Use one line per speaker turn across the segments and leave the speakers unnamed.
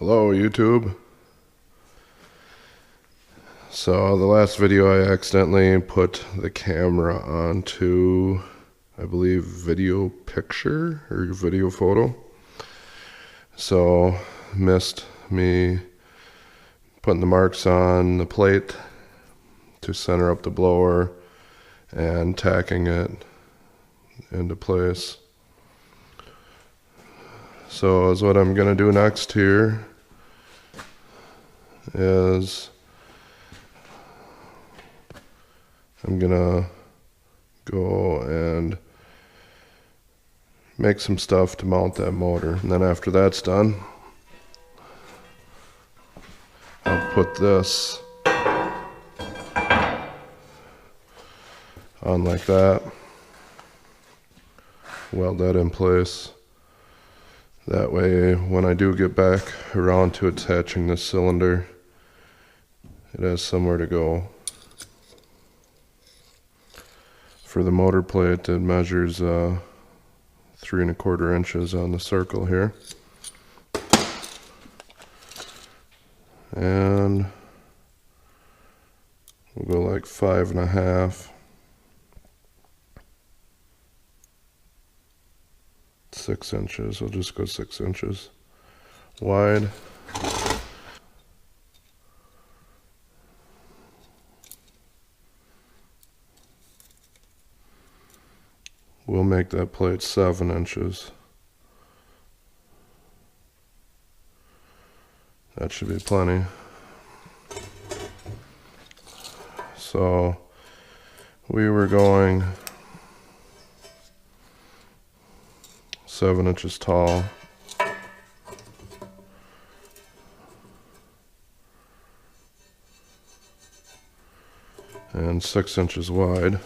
Hello YouTube. So the last video I accidentally put the camera onto, I believe, video picture or video photo. So missed me putting the marks on the plate to center up the blower and tacking it into place. So is what I'm gonna do next here is I'm gonna go and make some stuff to mount that motor, and then after that's done, I'll put this on like that, weld that in place. That way when I do get back around to attaching this cylinder, it has somewhere to go. For the motor plate, it measures 3 1/4 inches on the circle here. And we'll go like 5 1/2. 6 inches. We'll just go 6 inches wide. We'll make that plate 7 inches. That should be plenty. So we were going 7 inches tall. And 6 inches wide.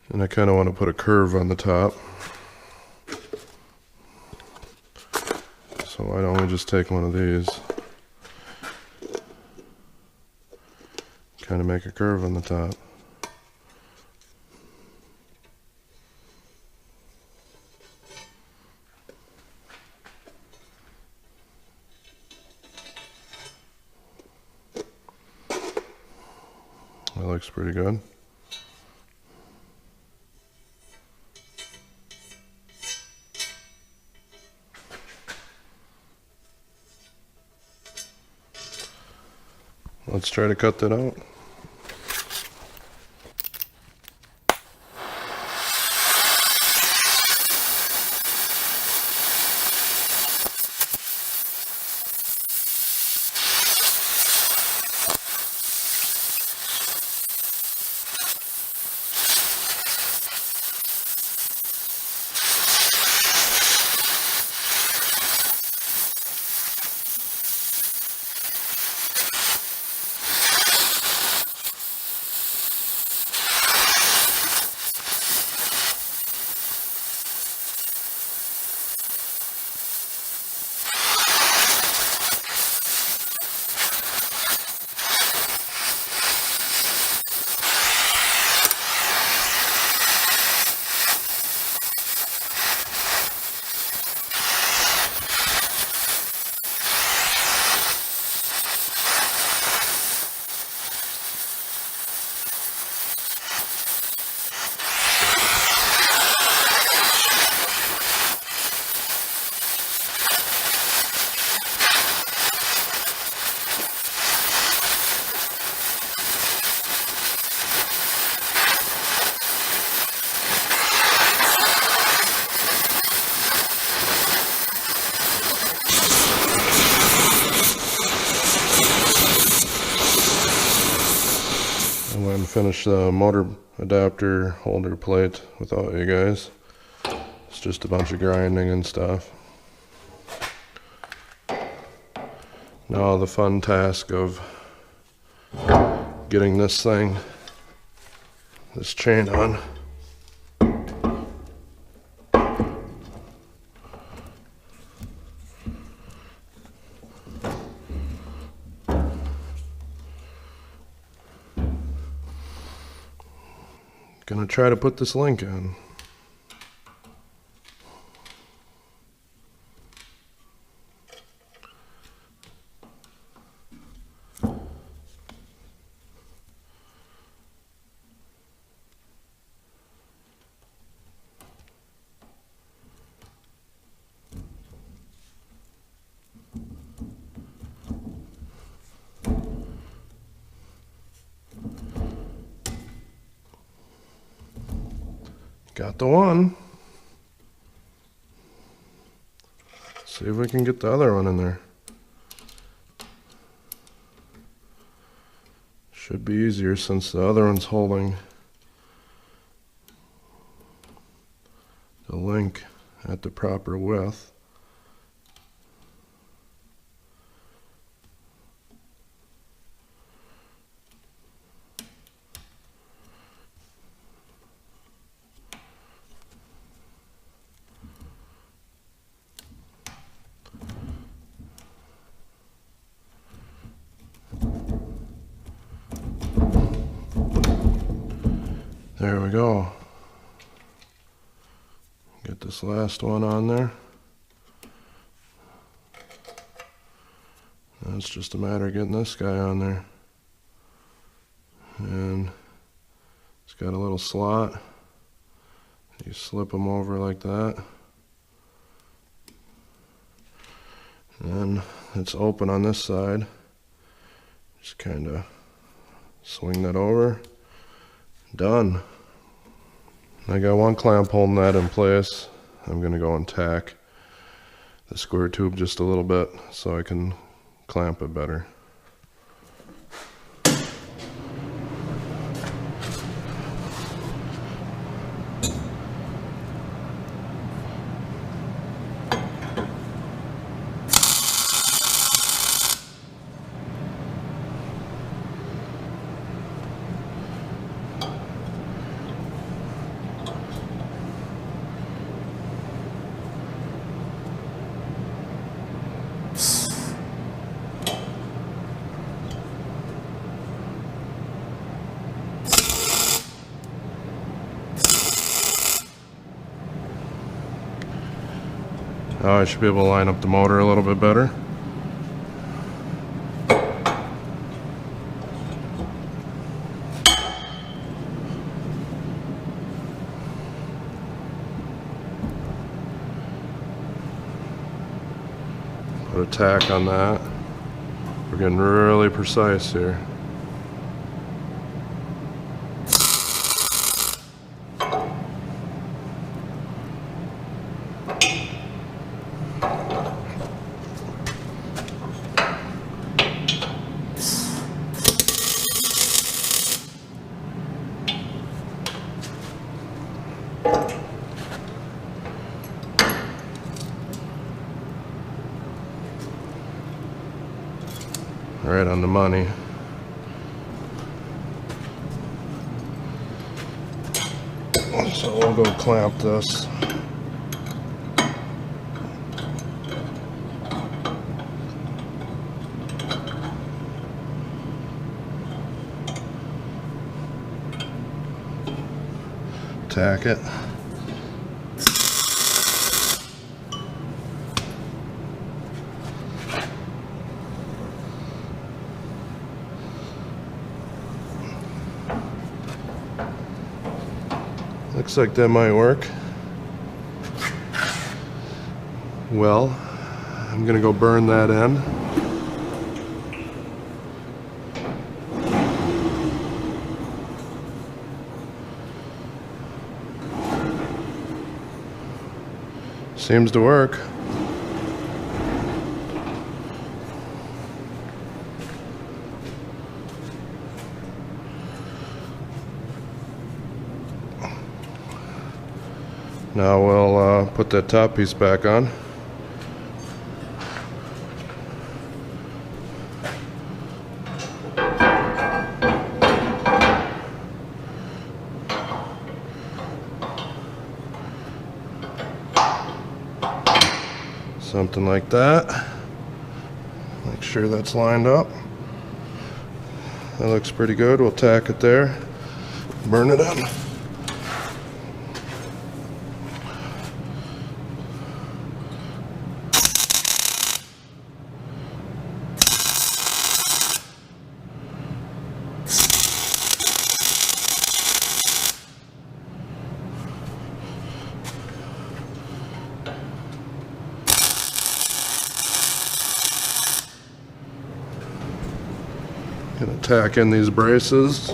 And I kind of want to put a curve on the top. So why don't we just take one of these, kind of make a curve on the top. That looks pretty good. Let's try to cut that out. finish the motor adapter holder plate without you guys. It's just a bunch of grinding and stuff. Now the fun task of getting this chain on. Gonna try to put this link in. Got the one. See if we can get the other one in there. Should be easier since the other one's holding the link at the proper width. There we go. Get this last one on there. Now it's just a matter of getting this guy on there. And it's got a little slot. You slip them over like that. And then it's open on this side. Just kind of swing that over. Done. I got one clamp holding that in place. I'm going to go and tack the square tube just a little bit so I can clamp it better. Now I should be able to line up the motor a little bit better. Put a tack on that. We're getting really precise here. Right on the money. So we'll go clamp this. Tack it. Looks like that might work. Well, I'm gonna go burn that end. Seems to work. Now we'll put that top piece back on. Something like that. Make sure that's lined up. That looks pretty good. We'll tack it there. Burn it in. Gonna tack in these braces.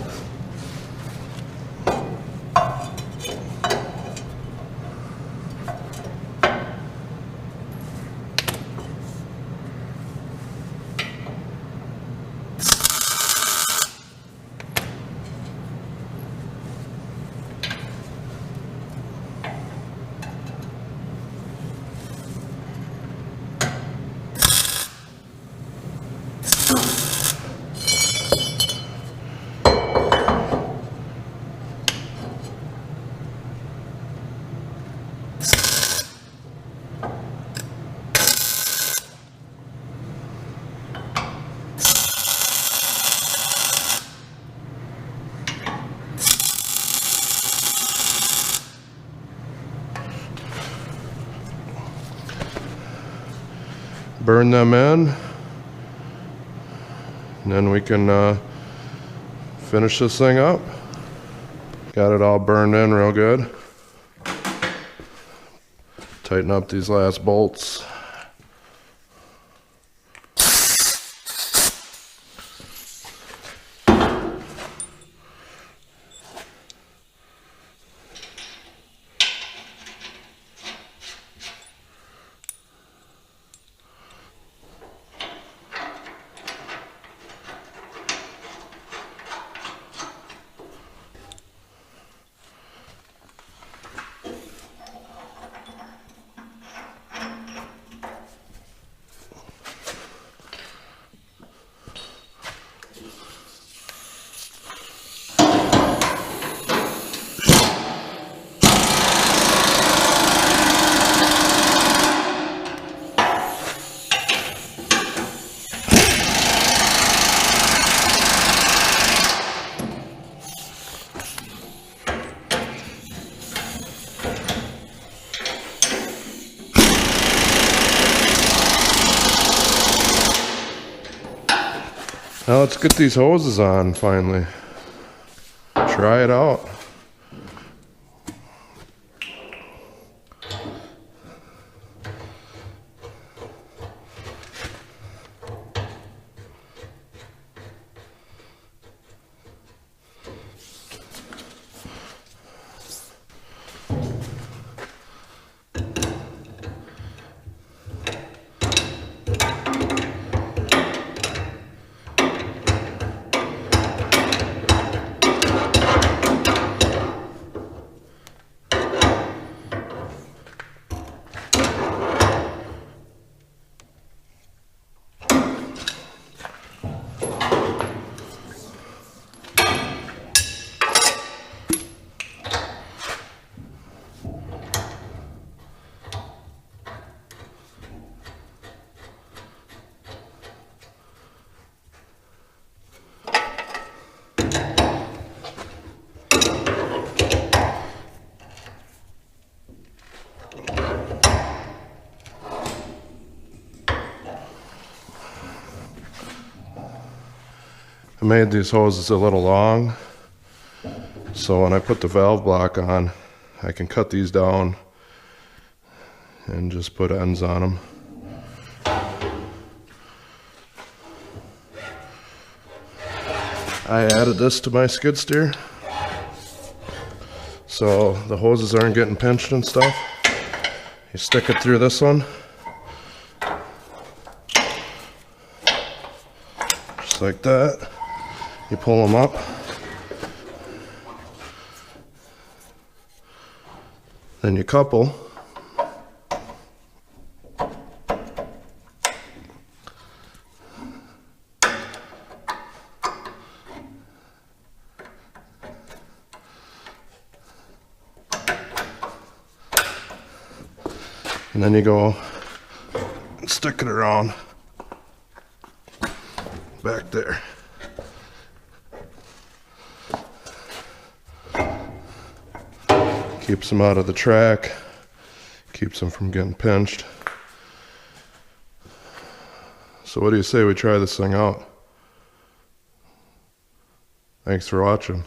Burn them in, and then we can finish this thing up. Got it all burned in real good. Tighten up these last bolts. Now let's get these hoses on finally. Try it out. I made these hoses a little long, so when I put the valve block on, I can cut these down and just put ends on them. I added this to my skid steer, so the hoses aren't getting pinched and stuff. You stick it through this one, just like that. You pull them up. Then you couple. And then you go and stick it around back there. Keeps them out of the track, keeps them from getting pinched. So what do you say we try this thing out? Thanks for watching.